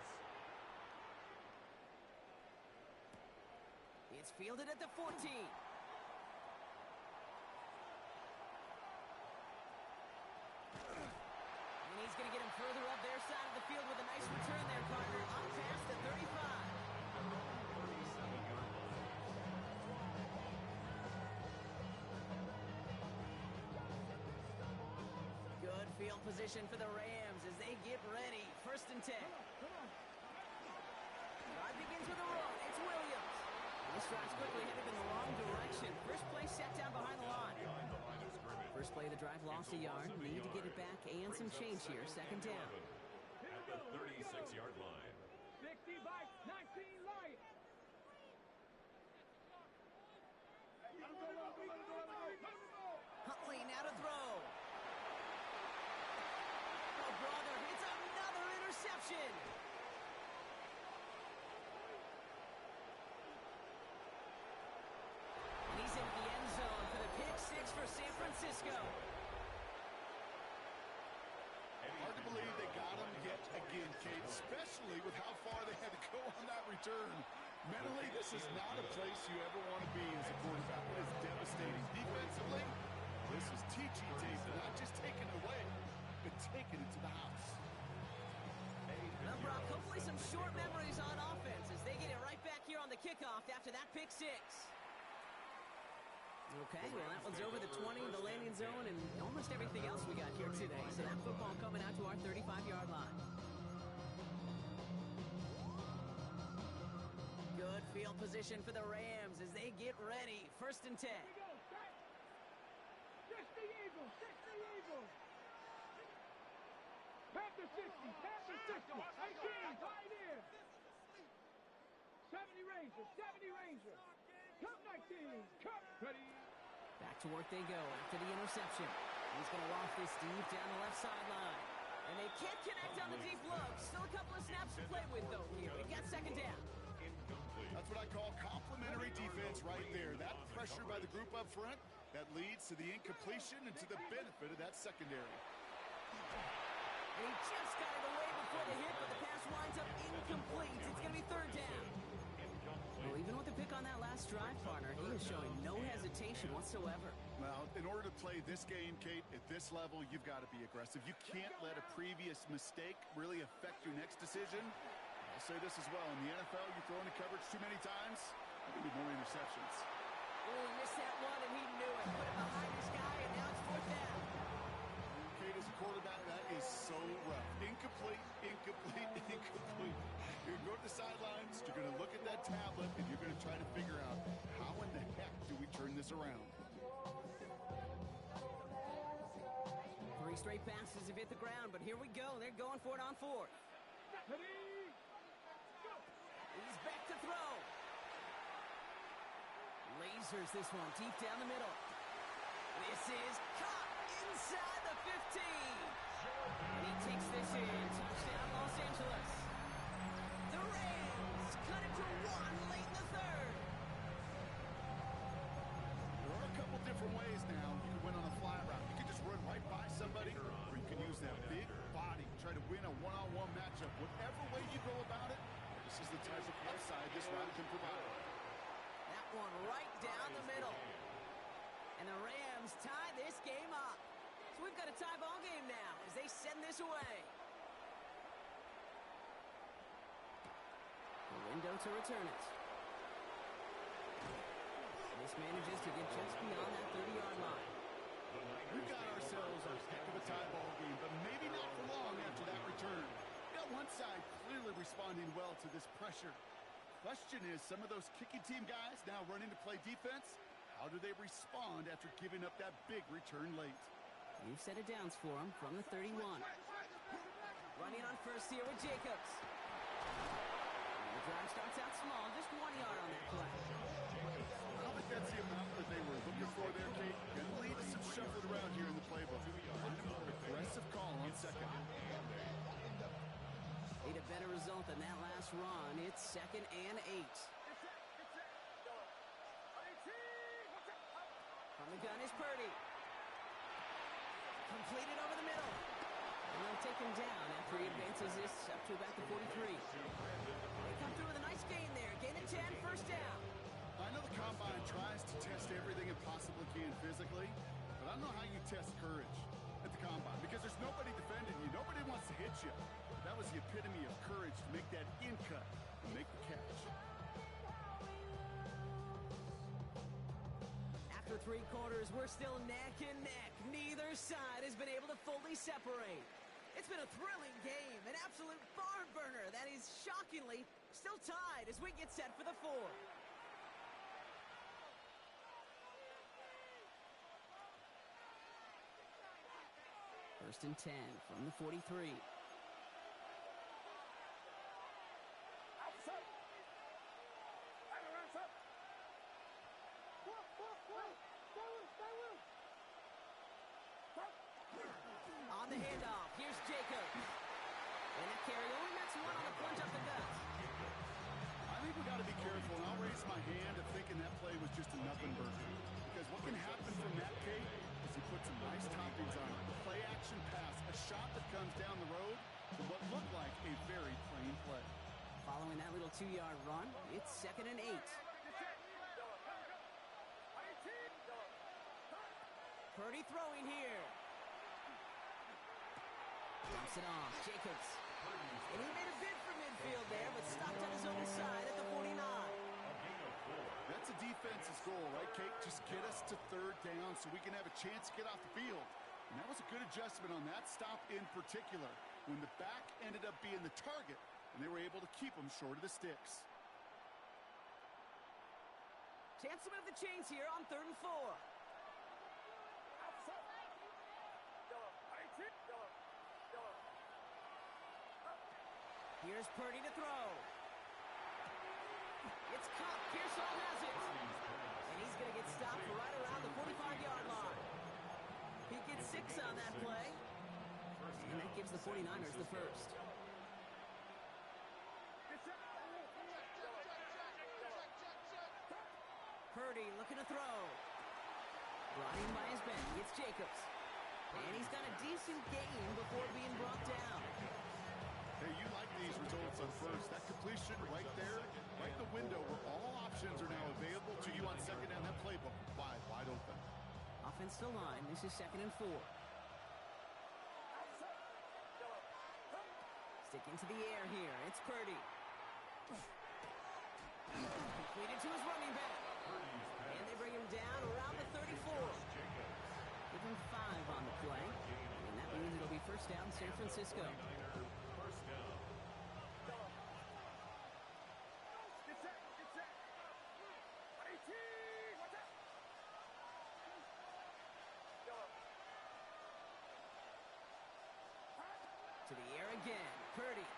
It's fielded at the 14. And he's going to get him further up their side of the field with a nice return there, partner. Up past the 35. field position for the Rams as they get ready. 1st and 10. Drive begins with a run. It's Williams. This drive's quickly headed in the wrong direction. First play set down behind the line. First play of the drive lost a yard. Need to get it back and some change here. 2nd down. At the 36-yard line. 60 by 19 Lions. Huntley now to throw. Oh, brother, it's another interception. And he's into the end zone for the pick 6 for San Francisco. Hard to believe they got him yet again, Kate, especially with how far they had to go on that return. Mentally, this is not a place you ever want to be as a quarterback. It is devastating. Defensively, this is teaching tape, not just taking it away, but taking it to the house. Well, Brock, hopefully some short memories on offense as they get it right back here on the kickoff after that pick 6. Okay, well, that one's over the 20, the landing zone, and almost everything else we got here today. So that football coming out to our 35-yard line. Good field position for the Rams as they get ready. 1st and 10. 6 the Eagles. 6 the Eagles. Panther 60. Panther 60. 19. Tight end. 70 Ranger. 70 Ranger. Cup 19. Cup. Ready. Back to work they go after the interception. He's going to loft this deep down the left sideline. And they can't connect on the deep look. Still a couple of snaps to play with, though, here. We've got 2nd down. That's what I call complimentary defense right there. That pressure by the group up front, that leads to the incompletion and to the benefit of that secondary. And he just got it away before the hit, but the pass winds up incomplete. It's going to be 3rd down. Well, even with the pick on that last drive, partner, he is showing no hesitation whatsoever. Well, in order to play this game, Kate, at this level, you've got to be aggressive. You can't let a previous mistake really affect your next decision. I'll say this as well. In the NFL, you throw into coverage too many times, there can be more interceptions. Oh, he missed that one, and he knew it. Put it behind his guy, and now it's 4th down. Kate, as a quarterback, that is so rough. Incomplete, incomplete, incomplete. You're going to go to the sidelines, you're going to look at that tablet, and you're going to try to figure out how in the heck do we turn this around. 3 straight passes have hit the ground, but here we go. They're going for it on 4th. Ready. Go. He's back to throw. Lasers this one deep down the middle. This is caught inside the 15. And he takes this in. Touchdown, Los Angeles. The Rams cut it to 1 late in the 3rd. There are a couple different ways now. You can win on a fly route. You can just run right by somebody, or you can use that big body, try to win a one-on-one matchup. Whatever way you go about it, this is the type of upside this route can provide. That one right down the middle. And the Rams tie this game up. So we've got a tie ball game now as they send this away. The window to return it. This manages to get just beyond that 30-yard line. We got ourselves a heck of a tie ball game, but maybe not for long after that return. We got one side clearly responding well to this pressure. Question is, some of those kicking team guys now running to play defense, how do they respond after giving up that big return late? New set of downs for him from the 31. Running on 1st here with Jacobs. And the drive starts out small, just 1 yard on that play. I don't think that's the amount that they were looking for there, Kate. Going to lead to some shuffling around here in the playbook. A more aggressive call on 2nd. Need a better result than that last run. It's 2nd and 8. From the gun is Purdy. Completed over the middle. And they'll take him down after he advances this up to about the 43. They come through with a nice gain there. Gain of 10, 1st down. I know the Combine tries to test everything it possibly can physically, but I don't know how you test courage at the Combine because there's nobody defending you. Nobody wants to hit you. But that was the epitome of courage to make that in cut and make the catch. After 3 quarters, we're still neck and neck. Neither other side has been able to fully separate. It's been a thrilling game, an absolute barn burner that is shockingly still tied as we get set for the fourth. First and 10 from the 43. On the handoff, here's Jacob. And that carry only nets one on the plunge up the gut. I think we got to be careful, and I'll raise my hand of thinking that play was just a nothing burger. Because what can happen from that kick is he puts some nice toppings on it. The play action pass, a shot that comes down the road for what looked like a very plain play. Following that little 2-yard run, it's 2nd and 8. Purdy throwing here. Dumps it off, Jacobs. And he made a bid for midfield there, but stopped on his own side at the 49. That's a defense's goal, right, Kate? Just get us to 3rd down so we can have a chance to get off the field. And that was a good adjustment on that stop in particular, when the back ended up being the target, and they were able to keep him short of the sticks. Chance to move the chains here on 3rd and 4. Here's Purdy to throw. It's caught. Pearsall has it. And he's going to get stopped right around the 45-yard line. He gets 6 on that play. And that gives the 49ers the first. Purdy looking to throw. Brought in by his bench. It's Jacobs. And he's got a decent gain before being brought down. Hey, you like these results on first. That completion right there, right in the window where all options are now available to you on 2nd down. That playbook wide open. Offensive line, this is 2nd and 4. Sticking to the air here, it's Purdy. Completed to his running back. And they bring him down around the 34. Give him 5 on the play. And that means it'll be 1st down San Francisco. First down. To the air again, Purdy. No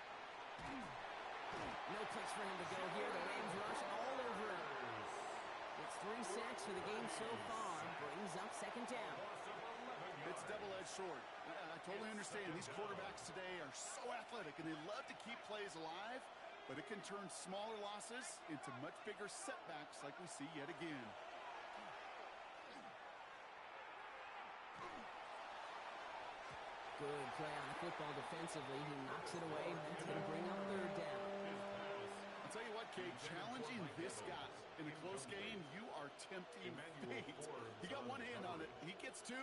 place for him to go here. The Rams rush all over him. It's 3 sacks for the game so far. Brings up 2nd down. It's double-edged sword. I totally understand. These quarterbacks today are so athletic, and they love to keep plays alive, but it can turn smaller losses into much bigger setbacks like we see yet again. Good play on the football defensively. He knocks it away. That's going to bring up 3rd down. I'll tell you what, Kate, challenging this guy in a close game, you are tempting fate. He got one hand on it. He gets 2.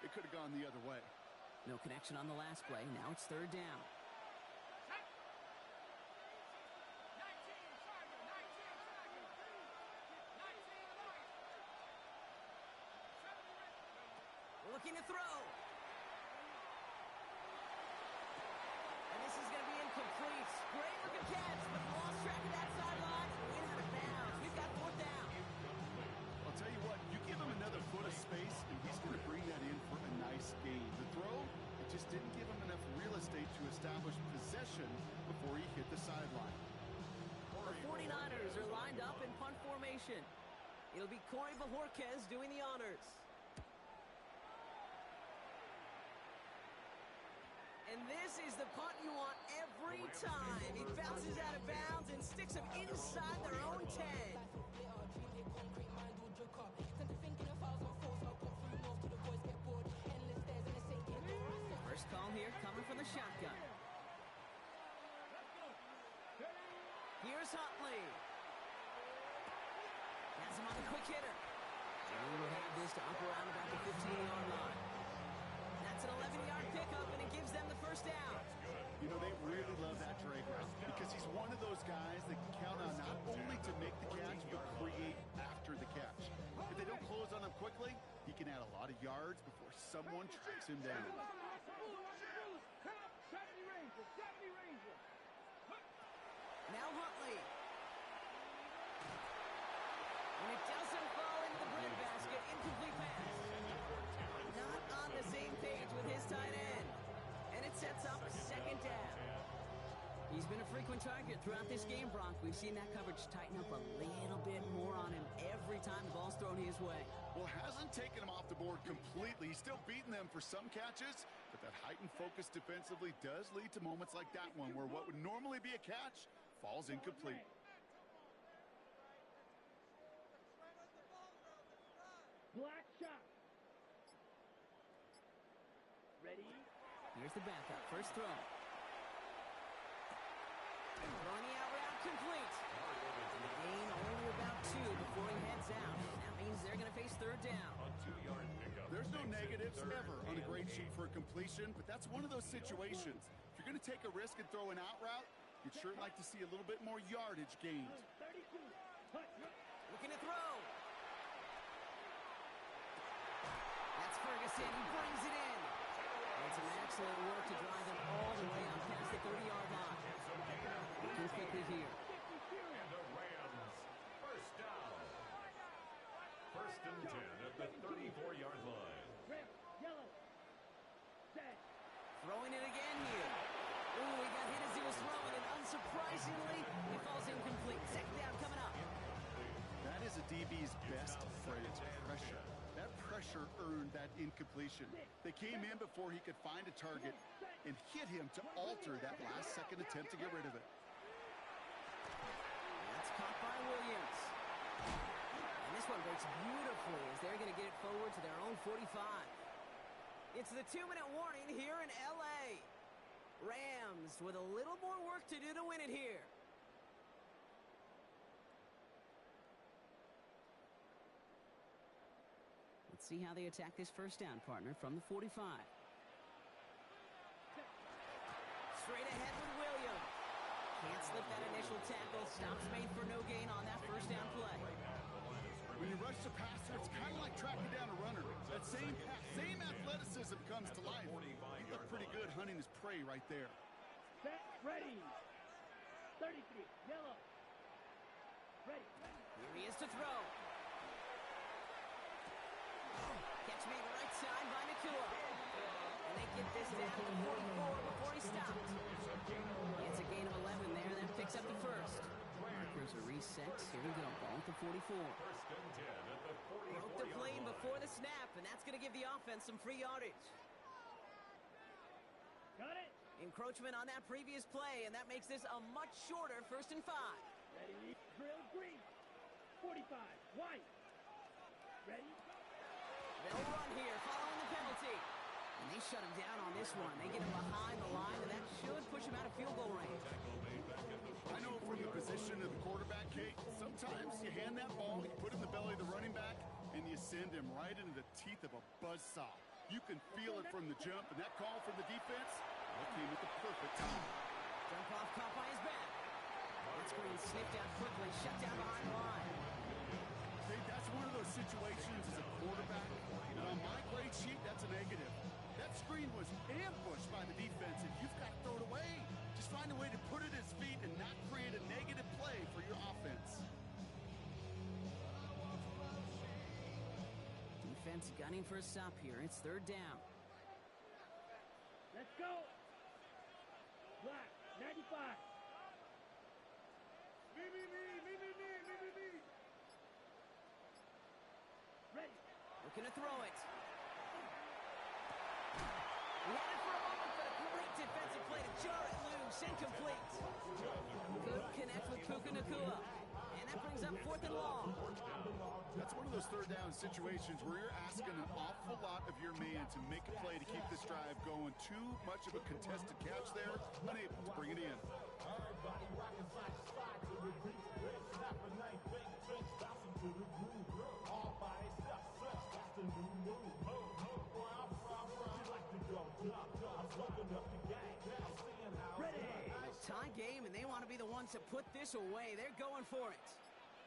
It could have gone the other way. No connection on the last play. Now it's 3rd down. Looking to throw. And this is going to be incomplete. Great looking catch, but lost track of that sideline. Went out of bounds. We've got 4th down. I'll tell you what, you give him another foot of space, and he's going to bring that in for a nice gain. The throw, it just didn't give him enough real estate to establish possession before he hit the sideline. The 49ers are lined up in punt formation. It'll be Corey Bajorquez doing the honors. And this is the punt you want every time. He bounces out of bounds and sticks them inside their own 10. First call here coming from the shotgun. Here's Huntley. Has him on the quick hitter. And we'll have this to up around about the 15-yard line. That's an 11-yard pickup, and it gives them the 1st down. You know, they really love that drag route because he's one of those guys that can count on not only to make the catch, but create after the catch. If they don't close on him quickly, he can add a lot lot of yards before someone tracks him down. Now Huntley. And it doesn't fall into the breadbasket. Incomplete pass. Not on the same page with his tight end. And it sets up second down. He's been a frequent target throughout this game, Bronk. We've seen that coverage tighten up a little bit more on him every time the ball's thrown his way. Well, hasn't taken him off the board completely. He's still beating them for some catches, but that heightened focus defensively does lead to moments like that one where what would normally be a catch falls incomplete. Black shot. Ready? Here's the backup. First throw. Throwing the out route complete. Gain only about 2 before he heads out. That means they're going to face third down. A 2-yard pickup. There's no negatives ever on a great shoot for a completion, but that's one of those situations. If you're going to take a risk and throw an out route, you'd sure like to see a little bit more yardage gained. 32. Looking to throw. That's Ferguson. He brings it in. And some excellent work to drive them all the way out past the 30-yard line. Looking quickly here. And the Rams, first down. First and 10 at the 34-yard line. Red, yellow. Set. Throwing it again here. Ooh, he got hit as he was throwing, and unsurprisingly, he falls incomplete. Second down coming up. That is a DB's best phrase, pressure. That pressure earned that incompletion. They came in before he could find a target and hit him to alter that last-second attempt to get rid of it. That's caught by Williams. And this one breaks beautifully as they're going to get it forward to their own 45. It's the 2-minute warning here in L.A. Rams with a little more work to do to win it here. Let's see how they attack this first down, partner, from the 45. Straight ahead with Williams. Can't slip that initial tackle. Stops made for no gain on that first down play. When you rush the passer, it's kind of like tracking down a runner. That same athleticism comes to life. He looked pretty good hunting his prey right there. Set. Ready. 33. Yellow. Ready. Here he is to throw. Catch made right side by Nakua. And they get this down to 44 before he stopped. It's a gain of 11 there. That picks up the first. Markers are reset. Here we go. Ball at the 44. First and 10 at the 44-yard Broke the plane line. before the snap, and that's going to give the offense some free yardage. Got it. Encroachment on that previous play, and that makes this a much shorter 1st and 5. Ready. Drill green. 45. White. Ready. They'll run here following the penalty. And they shut him down on this one. They get him behind the line, and that should push him out of field goal range. I know from the position of the quarterback, Kate, sometimes you hand that ball, you put it in the belly of the running back, and you send him right into the teeth of a buzzsaw. You can feel it from the jump, and that call from the defense, that came at the perfect time. Jump off caught by his back. That screen sniffed out quickly, shut down behind the line. Kate, that's one of those situations as a quarterback, and on my grade sheet, that's a negative. That screen was ambushed by the defense, and you've got to throw it away. Just find a way to put it at his feet and not create a negative play for your offense. Defense gunning for a stop here. It's 3rd down. Let's go. Black. 95. Me. Ready. Looking to throw it. He had it for a moment, but a great defensive play to jar it loose. Incomplete. Good connect with Puka Nakua. And that brings up 4th and long. That's one of those 3rd down situations where you're asking an awful lot of your man to make a play to keep this drive going. Too much of a contested catch there, unable to bring it in. Ready. Tie game, and they want to be the ones to put this away. They're going for it.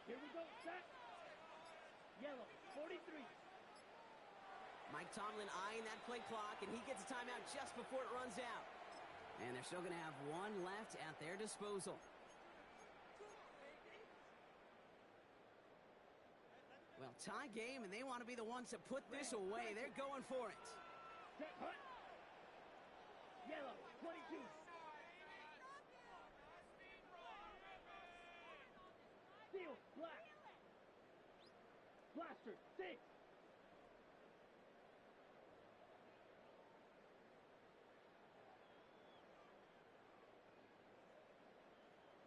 Here we go. Set. Yellow. 43. Mike Tomlin eyeing that play clock, and he gets a timeout just before it runs out. And they're still going to have one left at their disposal. Well, tie game, and they want to be the ones to put this away. They're going for it. Set, hut. Yellow, 22. Steel, black. Blaster, 6.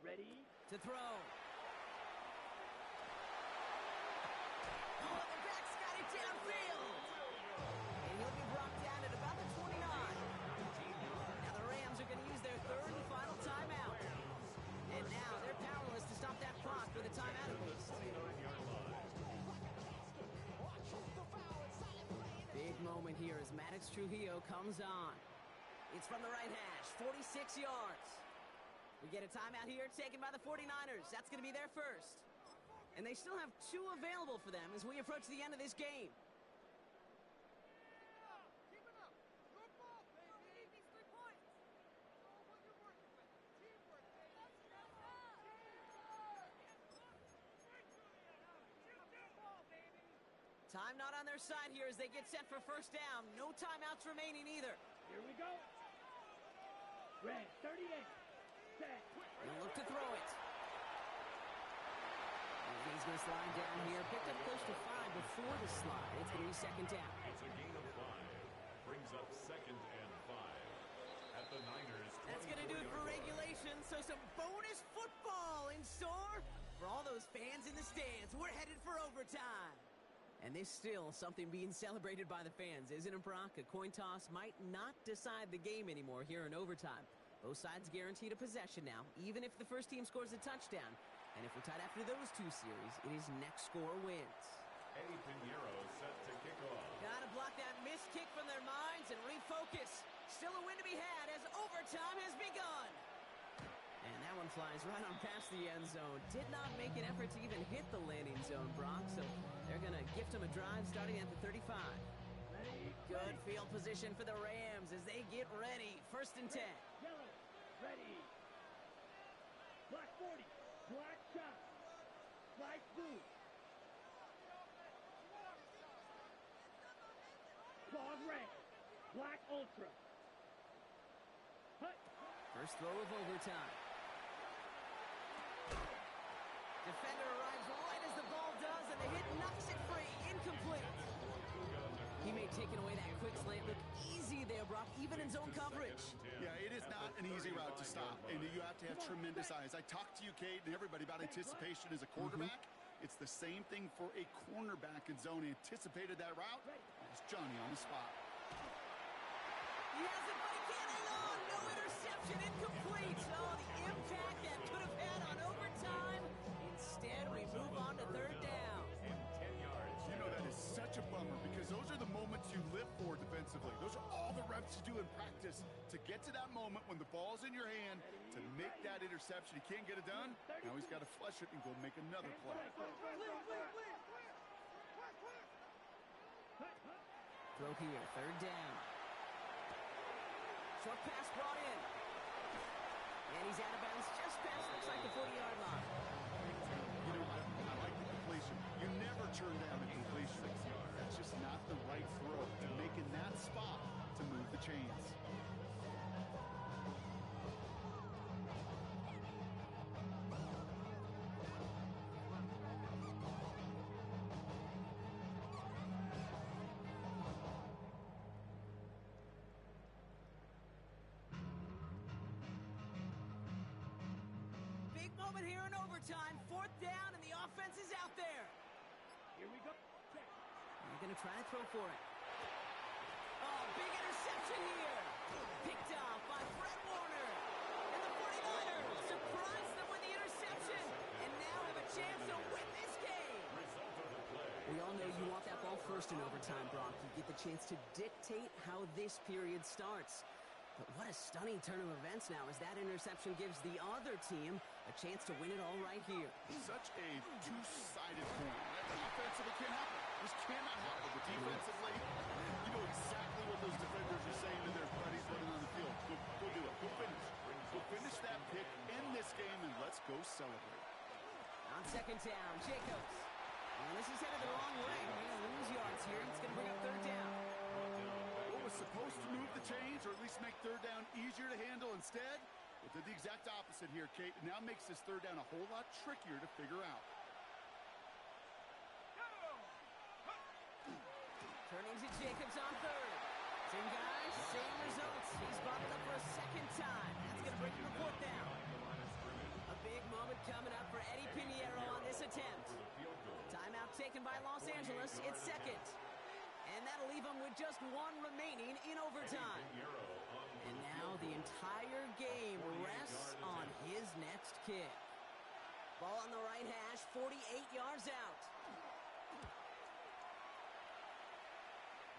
Ready? To throw. Oh, the back's got it downfield. And he'll be brought down at about the 29. Now the Rams are going to use their third and final timeout. And now they're powerless to stop that clock with a timeout at least. Big moment here as Maddox Trujillo comes on. It's from the right hash, 46 yards. We get a timeout here taken by the 49ers. That's going to be their first. And they still have 2 available for them as we approach the end of this game. Keep it up. Good ball, baby. We need these 3 points. Show what you're working with. Teamwork, baby. Time not on their side here as they get set for first down. No timeouts remaining either. Here we go. Red, 38. Set. They'll look to throw it. And he's going to slide down here. Picked up close to 5 before the slide. It's going to be second down. It's a gain of 5. Brings up 2nd and 5. At the Niners. That's going to do it for regulation. So some bonus football in store for all those fans in the stands. We're headed for overtime. And there's still something being celebrated by the fans, isn't it, Brock? A coin toss might not decide the game anymore here in overtime. Both sides guaranteed a possession now, even if the first team scores a touchdown. And if we're tied after those 2 series, it is next score wins. Eddie Pinheiro set to kick off. Got to block that missed kick from their minds and refocus. Still a win to be had as overtime has begun. And that one flies right on past the end zone. Did not make an effort to even hit the landing zone, Brock. So they're going to gift him a drive starting at the 35. Good field position for the Rams as they get ready. 1st and 10. Yellow, ready. Black 40, black shot. Black blue. Claws red, black ultra. Hut. First throw of overtime. Defender arrives right as the ball does, and the hit knocks it free. Incomplete. He may have taken away that quick slant. Look easy there, Brock, even in zone coverage. Yeah, it is not an easy route to stop, and you have to have tremendous eyes. I talked to you, Kate, and everybody about anticipation as a quarterback. It's the same thing for a cornerback in zone. He anticipated that route. It's Johnny on the spot. He has it, but he can't hang on. No interception, incomplete. Oh, the impact that could have had on overtime. Instead, we move on to 3rd down. And 10 yards. You know, that is such a bummer because those are the moments you live for defensively. Those are all the reps you do in practice to get to that moment when the ball's in your hand to make that interception. He can't get it done. Now he's got to flush it and go make another play. Throw here, 3rd down. Short pass brought in. And he's out of bounds just past, looks like the 40-yard line. You know, I like the completion. You never turn down a completion. That's just not the right throw to make in that spot to move the chains. Moment here in overtime, 4th down, and the offense is out there. Here we go. They're going to try to throw for it. Oh, big interception here. Picked off by Fred Warner. And the 49ers surprise them with the interception. And now have a chance to win this game. We all know you want that ball first in overtime, Brock. You get the chance to dictate how this period starts. But what a stunning turn of events now as that interception gives the other team a chance to win it all right here. Such a two-sided point. Offensively can't happen. This cannot happen. But defensively, you know exactly what those defenders are saying to their buddies running on the field. Go do it. Go finish. Go finish that pick in this game, and let's go celebrate. On second down, Jacobs. And this is headed the wrong way. He's going to lose yards here. It's going to bring up third down. What was supposed to move the chains, or at least make third down easier to handle instead, it did the exact opposite here, Kate. It now makes this third down a whole lot trickier to figure out. Turning to Jacobs on third. Same guys, same results. He's bottled up for a second time. That's going to bring the fourth down. A big moment coming up for Eddie Pinheiro on this attempt. Timeout taken by Los Angeles. It's second. And that'll leave him with just one remaining in overtime. And now the entire game rests on his next kick. Ball on the right hash, 48 yards out.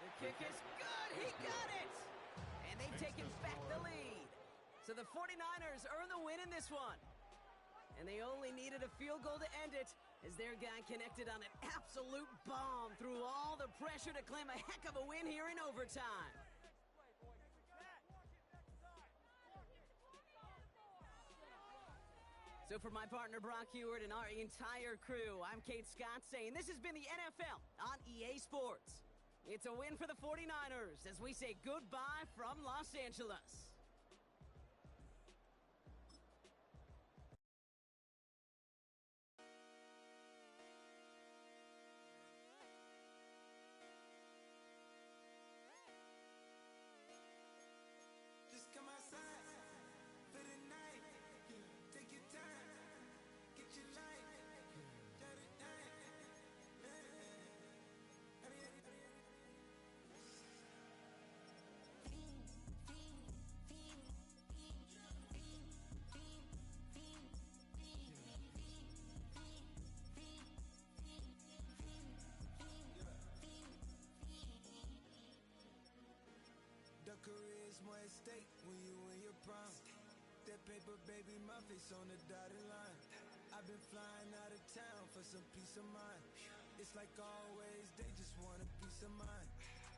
The kick is good. He got it. And they've taken back the lead. So the 49ers earn the win in this one. And they only needed a field goal to end it as their guy connected on an absolute bomb through all the pressure to claim a heck of a win here in overtime. So for my partner Brock Heward and our entire crew, I'm Kate Scott saying this has been the NFL on EA Sports. It's a win for the 49ers as we say goodbye from Los Angeles. Just come outside for the night. Take your time, get your life. Shut it down. The career is more at stake when you in your prime. That paper, baby, my face on the dotted line. I've been flying out of town for some peace of mind. It's like always, they just want a peace of mind.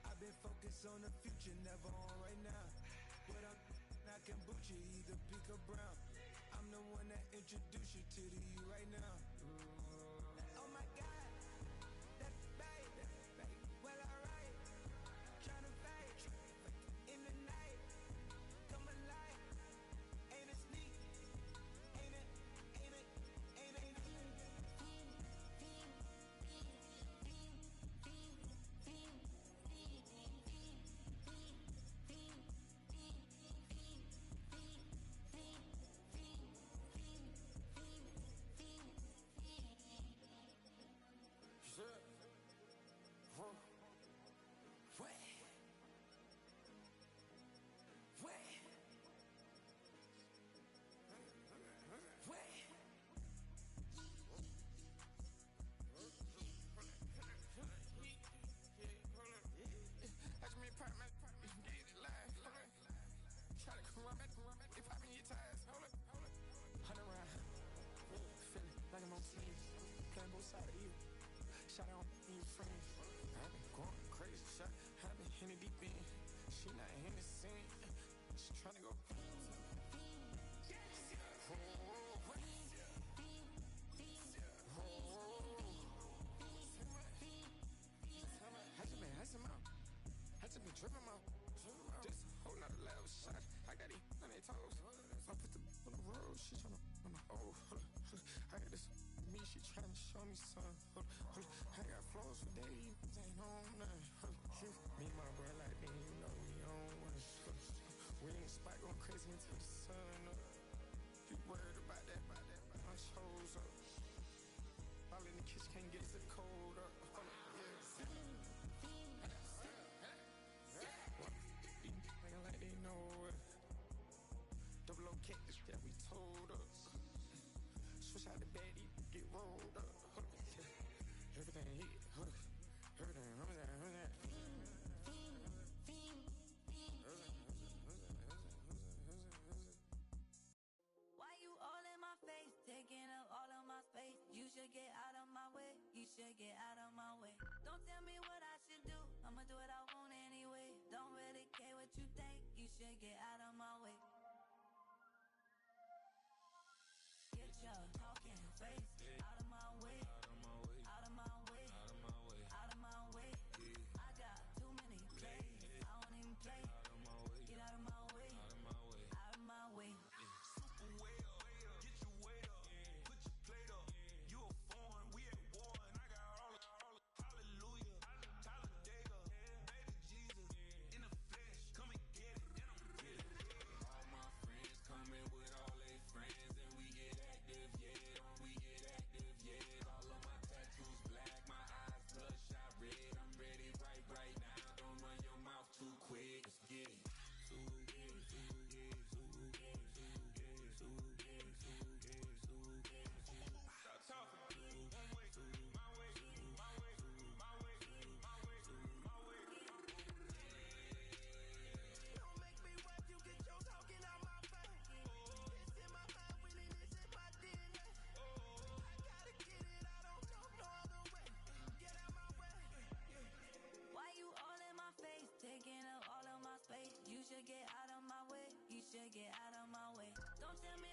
I've been focused on the future, never on right now. But I can boot you either pink or brown. I'm the one that introduced you to the you right now. Oh my God, that's babe. Well, alright, tryna fight in the night. Come alive, ain't it sneak? Ain't it? Side of you, shot on your friends. I've been going crazy, shot. I've been in it deep in. She not in the scene. She tryna go. I just been tripping out. This whole nother level shot. I got these on their toes. I put the on the road. She tryna on the I got this. Me, she tryna show me some. I got flows for days, ain't on nothing. Me and my bro like me, you know we on one. We in the spot going crazy until the sun up. You worried about that, my shows up. All in the kitchen can't get the cold up. Nigga like they know it. Double O cactus that we told us. Switch out the baddie, get rolled up. Everything hit, everything, should get out of my way. Get your talking face out of my way. Out of my way. Out of my way. Out of my way. Out of my way. I got too many plays. I don't even play. Out of my way. Get out of my way. Out of my way. Out of my way. Super way up, get your weight up, put your plate up. You a foreign, we at war, and I got all hallelujah, Talladega, baby Jesus, in the flesh, come and get it, and I'm get it. All my friends coming with all their friends, and we get active, yeah, we get active, yeah. All of my tattoos black, my eyes bloodshot red. I'm ready right now. Don't run your mouth too quick. Let's get it. Stop talking. One way, my way, my way, my way, my way, my way. Don't make me rap, you get your talking out my face. It's in my mind, winning is in my DNA. I gotta get it, I don't know no other way. Get out my way. Why you all in my face, taking up all of my space? You should get out of my way. You should get out of my way. Don't tell me